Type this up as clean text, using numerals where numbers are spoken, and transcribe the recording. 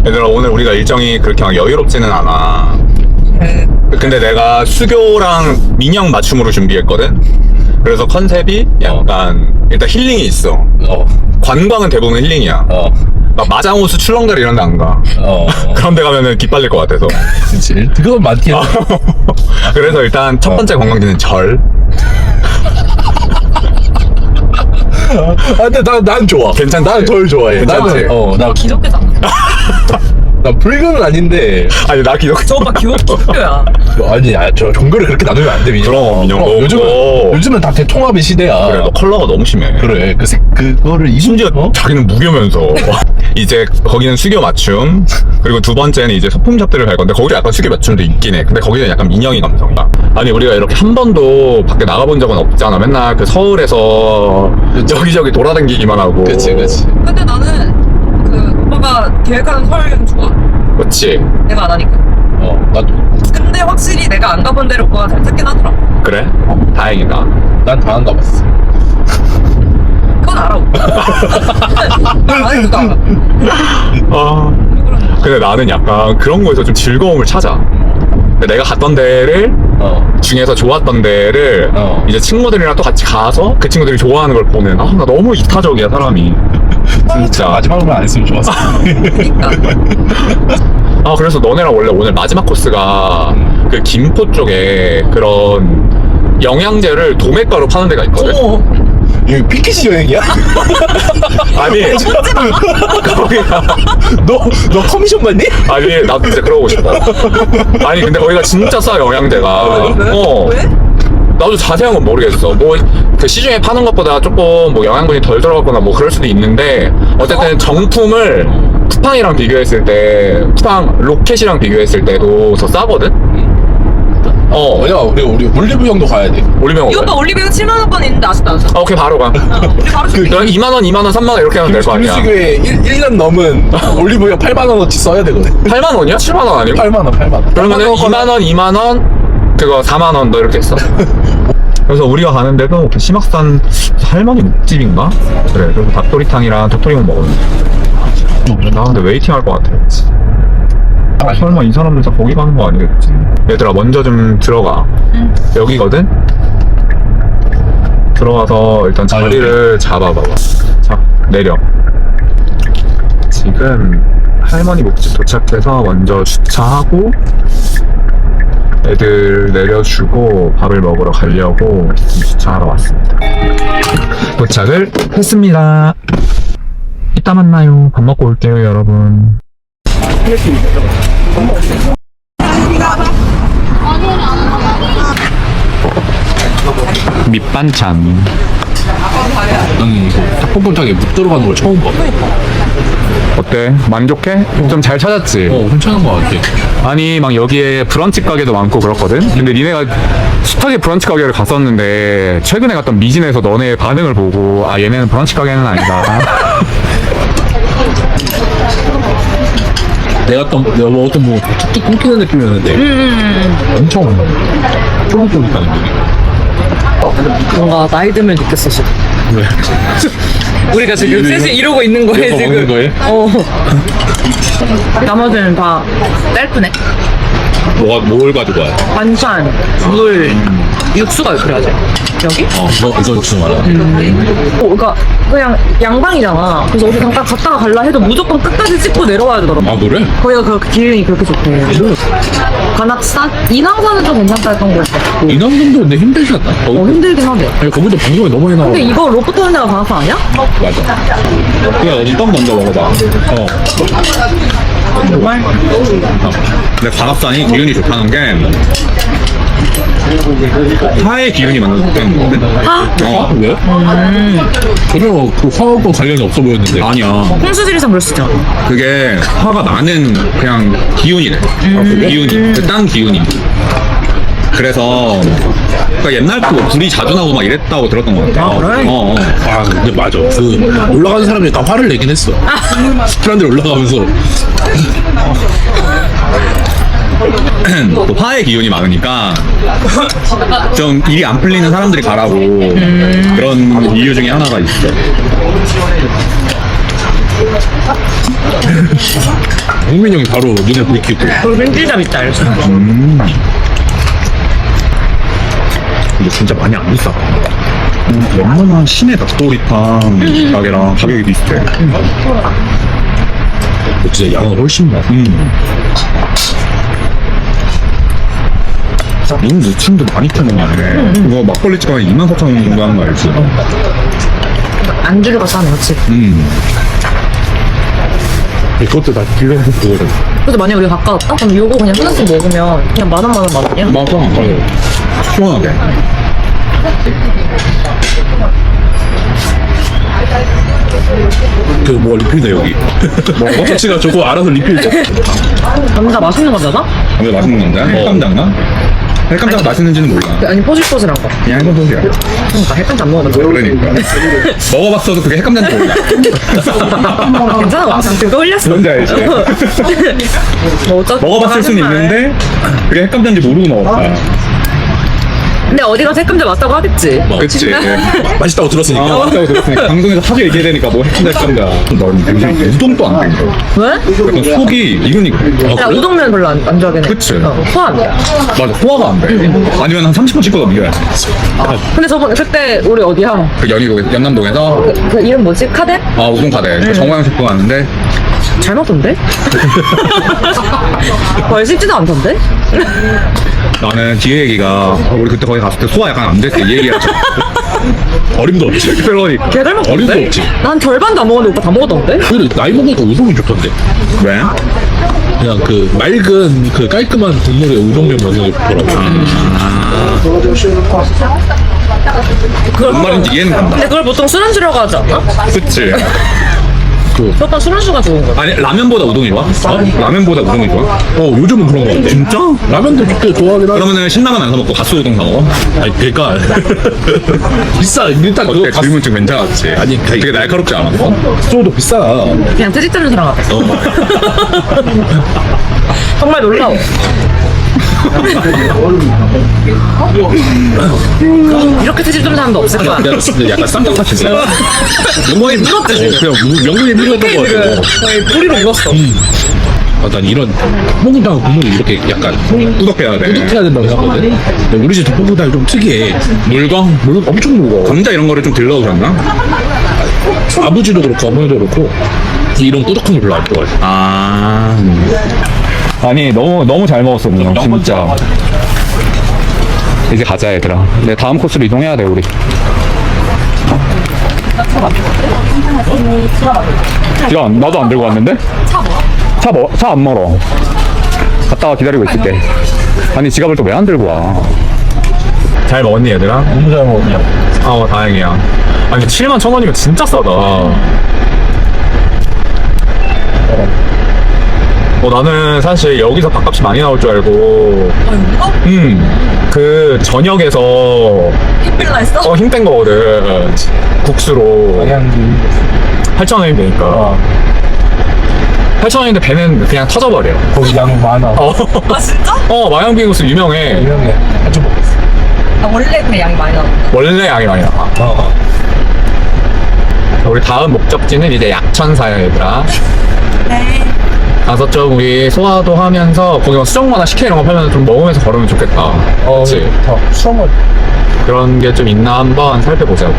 얘들아, 오늘 우리가 일정이 그렇게 막 여유롭지는 않아. 근데 내가 수교랑 민영 맞춤으로 준비했거든? 그래서 컨셉이 약간, 일단 힐링이 있어. 관광은 대부분 힐링이야. 막 마장호수 출렁다리 이런 데 안 가. 그런 데 가면은 기빨릴 것 같아서. 그치. 그건 많긴 해. 그래서 일단 첫 번째 관광지는 절. 근데 난 좋아. 괜찮지? 난 절 좋아해. 괜찮지? 나 기독교잖아. 나 불교는 아닌데. 아니, 나 기독교. 저 오빠 기독교야. 아니, 저 종교를 그렇게 나누면 안 돼, 민영. 그럼, 민영, 너 요즘은 다 대통합의 시대야. 그래, 너 컬러가 너무 심해. 그래. 그거를 심지어 자기는 무교면서. 이제 거기는 수교 맞춤, 그리고 두 번째는 이제 소품샵들을 갈 건데 거기도 약간 수교 맞춤도 있긴 해. 근데 거기는 약간 민영이 감성이야. 아니, 우리가 이렇게 한 번도 밖에 나가본 적은 없잖아. 맨날 그 서울에서 여기저기 돌아다니기만 하고. 그치. 근데 나는 그 오빠가 계획하는 서울 여행 좋아. 그렇지. 내가 안 하니까. 나도. 근데 확실히 내가 안 가본 데를 오빠가 잘 찾긴 하더라. 그래? 다행이다. 난 다 안 가봤어. 그건 알아 오빠. 난 아직도 알아. 근데 나는 약간 그런 거에서 좀 즐거움을 찾아. 근데 내가 갔던 데를 중에서 좋았던 데를 이제 친구들이랑 또 같이 가서 그 친구들이 좋아하는 걸 보면 나 너무 이타적이야, 사람이. 진짜. 마지막으로 안 했으면 좋았어. 그래서 너네랑 원래 오늘 마지막 코스가 그 김포 쪽에 그런 영양제를 도매가로 파는 데가 있거든. 이거 피키시 여행이야? 아니, 거기가. 너 커미션 받니? 아니, 나도 진짜 그러고 싶다. 아니, 근데 거기가 진짜 싸, 영양제가. 왜? 나도 자세한 건 모르겠어. 뭐, 그 시중에 파는 것보다 조금 뭐 영양분이 덜 들어갔거나 뭐 그럴 수도 있는데, 어쨌든 정품을 쿠팡이랑 비교했을 때, 쿠팡 로켓이랑 비교했을 때도 더 싸거든? 왜냐, 우리 올리브영도 가야 돼. 올리면 이 오빠 올리브영 7만원권 있는데 아직도 안 샀어. 오케이, 바로 가. 우리 바로 줄게. 2만원, 2만원, 3만원 이렇게 하면 될 거 아니야. 김수교에 1년 넘은 올리브영 8만원어치 써야 되거든. 8만원이야? 7만원 아니고? 8만원. 그러면은 2만원, 2만원, 그거 4만원 너 이렇게 했어. 그래서 우리가 가는데도 그 심악산 할머니 묵집인가? 그래, 그래서 닭도리탕이랑 도토리묵 먹었는데. 나 근데 웨이팅 할 것 같아. 설마 이 사람들 다 거기 가는 거 아니겠지? 얘들아, 먼저 좀 들어가. 여기거든? 들어가서 일단 자리를 잡아봐봐. 자, 내려. 지금 할머니 묵집 도착해서 먼저 주차하고 애들 내려주고 밥을 먹으러 가려고 주차하러 왔습니다. 도착을 했습니다. 이따 만나요. 밥 먹고 올게요, 여러분. 밑반찬. 나는 이거 닭볶음탕에 묵 들어가는 걸 처음 봐. 어때? 만족해? 좀 잘 찾았지? 괜찮은 거 같아. 아니, 막 여기에 브런치 가게도 많고 그렇거든? 근데 니네가 숱하게 브런치 가게를 갔었는데 최근에 갔던 미진에서 너네 반응을 보고 얘네는 브런치 가게는 아니다. 내가 어떤 뭐 툭툭 끊기는 느낌이었는데 엄청 쫄깃쫄깃한 느낌. 뭔가 나이 들면 느꼈어 지금. 왜? 우리가 지금 셋이 이러고 있는 거에 이거 지금. 먹는 거예요? 나머지는 다 셀프네. 뭘 가지고 와요? 반찬, 물, 육수가 그래야지. 여기? 이거 육수 말아. 그러니까 그냥 양방이잖아. 그래서 어디 잠깐 갔다가 갈라 해도 무조건 끝까지 찍고 내려와야 되더라고. 그래? 거기가 그 기운이 그렇게 좋대. 관악산? 인왕산은 좀 괜찮다 했던 거 같아. 인왕정도 근데 힘들지 않나? 힘들긴 하대. 아니, 거기도 방송이 너무 많이 나와. 근데 이거 로프 타는 데가 관악산 아니야? 맞아. 그냥 어디 떡 먼저 먹어봐. 정말? 근데 관악산이 기운이 좋다는 게 화의 기운이 많아서 그런 건데. 왜? 전혀 그 화학과 관련이 없어 보였는데. 아니야. 홍수질이상 그럴 수 있잖아. 그게 화가 나는 그냥 기운이래. 기운이. 그 땅 기운이. 그래서 그러니까 옛날부터 뭐 불이 자주 나고 막 이랬다고 들었던 것 같아. 그래? 근데 맞아. 그 올라가는 사람이 다 화를 내긴 했어. 사람들 올라가면서. 또 화의 기운이 많으니까 좀 일이 안 풀리는 사람들이 가라고 그런 이유 중에 하나가 있어. 국민 형이 바로 눈에 불 켜고. 그리고 찜질잡 있다 알지? 근데 진짜 많이 안 비싸. 웬만한 시내 닭도리탕 가게랑 가격이 비슷해. 진짜 양은 훨씬 많아. 무침도 많이 파는 거네. 이거 막걸리 집 가면 24,000원 정도 하는 거 알지? 안주류가 싸네, 그치? 그것도 다 길러서 그거를. 그래서 만약에 우리가 가까웠다? 그럼 요거 그냥 하나씩 먹으면 그냥 만 원이야? 맞아. 시원하게. 그 뭐 리필돼 여기. 뭐 터치가 저거 알아서 리필돼. 감자 맛있는 거잖아? 근데 맛있는 건데? 헬감장나? 헬감장 맛있는지는 몰라. 아니 포질포질한 거. 그냥 헬감장이야. 그러니까 햇반도 안 먹어봤어. 그러니까. 먹어봤어도 그게 헬감장인지 몰라. 괜찮아. 그거 흘렸어. 뭔지 알지? 뭐 어차피 먹어봤을 수는 하는 말. 있는데 그게 헬감장인지 모르고 먹었다. 근데 어디 가서 햇감자 맞다고 하겠지. 그치. 맛있다고 들었으니까. 맞다고 들었으니까 방송에서 하도 얘기해야 되니까 뭐 헬감장. 넌 굉장히 우동도 안 된다. 왜? 약간 속이 익으니까. 나 우동면 별로 안 좋아하긴 해. 그치. 소화. 맞아, 소화가 안 돼. 아니면 한 30분 찍고 넘겨야 돼. 근데 저번에 그때 우리 어디야? 그 연남동에서 그 이름 뭐지? 카데? 우동카대. 그 정화영 셰프가 왔는데 잘 먹던데? 와 쉽지도 않던데? 나는 뒤에 얘기가 우리 그때 거기 갔을 때 소화 약간 안 됐대. 이 얘기가 좀 어림도 없지. 그러니까. 개잘 먹던데? 어림도 없지. 난 절반도 안 먹었는데 오빠 다 먹었던데? 그래 나이 먹으니까 우동이 좋던데. 왜? 그냥 그 맑은 그 깔끔한 국물에 우동면 넣는 게 좋더라고. 뭔 말인지 이해는 간다. 근데 그걸 보통 술안주라고 하지 않아? 그치. 오빠 술안주가 좋은 거야. 아니 라면보다 우동이 좋아? 라면보다 우동이 좋아? 요즘은 그런 거 같아. 진짜? 라면도 그때 좋아하긴 하는데. 그러면은 신라면 안 사 먹고 갓소 우동 사 먹어? 아니 그니까 비싸. 일단 그거 어때? 질문증 괜찮았지? 아니, 되게 날카롭지 않았어? 가스도 비싸. 그냥 트집 잡는 사람 같았어. 정말 놀라워. 이렇게 트집 잡는 사람도 없을 거야. 내가 진짜 약간 쌈장 탔지. 명분이 밀었지. 그냥 명분이 밀었던 거 같아. 거의 뿌리로 익었어. 난 이런 볶음탕 국물이 이렇게 약간 꾸덕해야 돼. 해야 된다고 생각하거든. 근데 우리 집 볶음탕이 좀 특이해. 물광? 물 엄청 무거워. 감자 이런 거를 좀 들러오셨나? 아버지도 그렇고 어머니도 그렇고 이런 꾸덕한 거 별로 안 좋아해. 아니 너무 잘 먹었어 그냥 진짜. 이제 가자 얘들아. 내 다음 코스로 이동해야 돼 우리. 야 나도 안 들고 왔는데? 차 안 멀어. 갔다가 기다리고 있을게. 아니 지갑을 또 왜 안 들고 와? 잘 먹었니 얘들아? 너무 잘 먹었냐? 다행이야. 아니 71,000원이면 진짜 싸다. 나는 사실 여기서 밥값이 많이 나올 줄 알고. 그 저녁에서 힘들라 했어? 힘 뺀 거거든. 국수로 8,000원이 되니까. 8,000원인데 배는 그냥 터져버려. 거기 양 많아. 아 진짜? 마양비국수 유명해. 유명해. 좀 먹었어. 아, 원래 그냥 양이 많이 나온다. 원래 양이 많이 나와. 우리 다음 목적지는 이제 약천사야 얘들아. 네. 가서 좀 우리 소화도 하면서 거기 뭐 수정과나 식혜 이런 거 팔면 좀 먹으면서 걸으면 좋겠다. 그치? 수험을. 그런 게 좀 있나 한번 살펴보자고.